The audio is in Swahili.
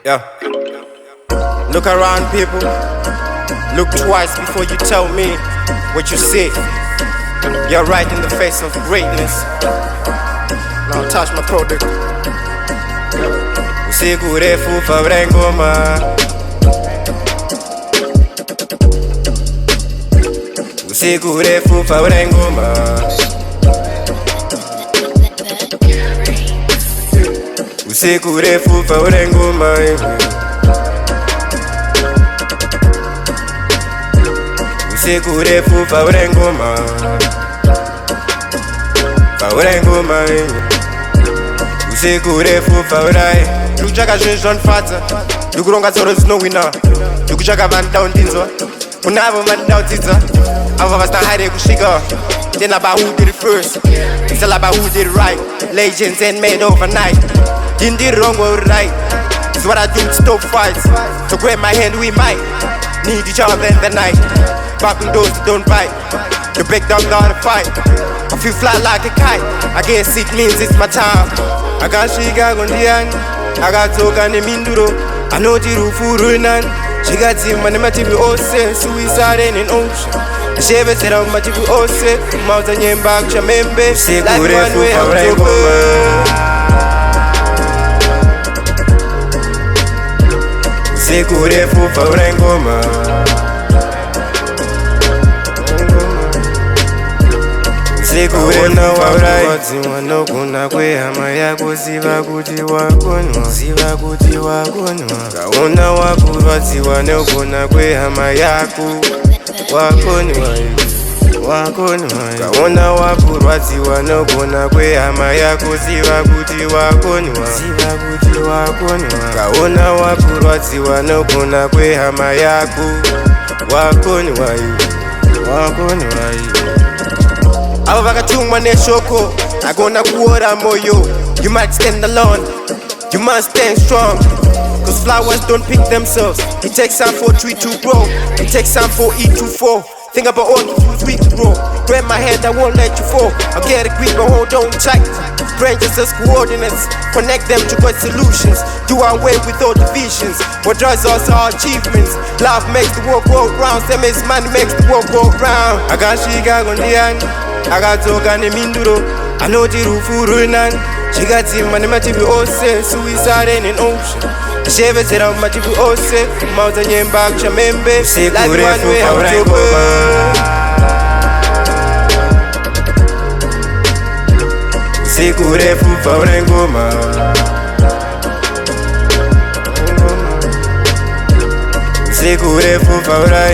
Yeah. Look around, people. Look twice before you tell me what you see. You're right in the face of greatness. Now touch my product. Usiku urefu Fabra Ngoma. Usiku urefu Fabra Ngoma. Usiku urefu Fabra Ngoma. Usiku urefu Fabra Ngoma. Fabra Ngoma. Usiku urefu Fabra. Lukuchaka zvinhu zvinonifadza. Lukuronga tsoro zinowina. Lukuchaka vanhu ndaundinzwa. Kunavo vanhu ndaudzidza. Avo vasina hari yekusvika. It ain't about who did it first. It's all about who did it right. Legends ain't made overnight. Didn't do it wrong or right. It's what I do to stop fights. So grab my hand, we might need each other in the night. Popping doors that don't bite. To break down the fight. I feel fly like a kite. I guess it means it's my time. I got Shiga Gondian. I got Zoga Neminduro. I know the Rufurunan. She got him on my TV Ose. Suicide in an ocean. She ever said on my TV Ose. Mountain Yembak Chamembe. Like one way out of Usiku urefu Fabra Ngoma. Usiku urefu Fabra. Wadziwa nokuna kwehama yako. Ziva kuti wagonwa. Ziva kuti wagonwa. Kaona wakurwadziwa nokuna kwehama yako. Wagonwa. Wagonwa. Kaona wakurwadziwa nokuna kwehama yako. Ziva kuti wagonwa. Ziva kuti wagonwa. Kaona wakurwadziwa nokuna kwehama yako. Wagonwa. Wagonwa. Ava vakatumwa neshoko. Agona kuora moyo. You might stand alone. You must stand strong. Cause flowers don't pick themselves. It takes time for a tree to grow. It takes time for it to fall. Think about all the foods we can grow. Grab my hand, I won't let you fall. I'll get a grip and hold on tight. Branches as coordinates, connect them to good solutions. Do our way with all divisions. What drives us are achievements. Love makes the world go round. Same as money makes the world go round. I got Shiga Gondian. I got Zoga Neminduro. I know the Rufurunan. She got him on my TV Ose. Suicide in an ocean. She ever said on my TV Ose. Mountain Yembak Chamembe. Like one way out of Usiku urefu Fabra Ngoma. Usiku urefu Fabra.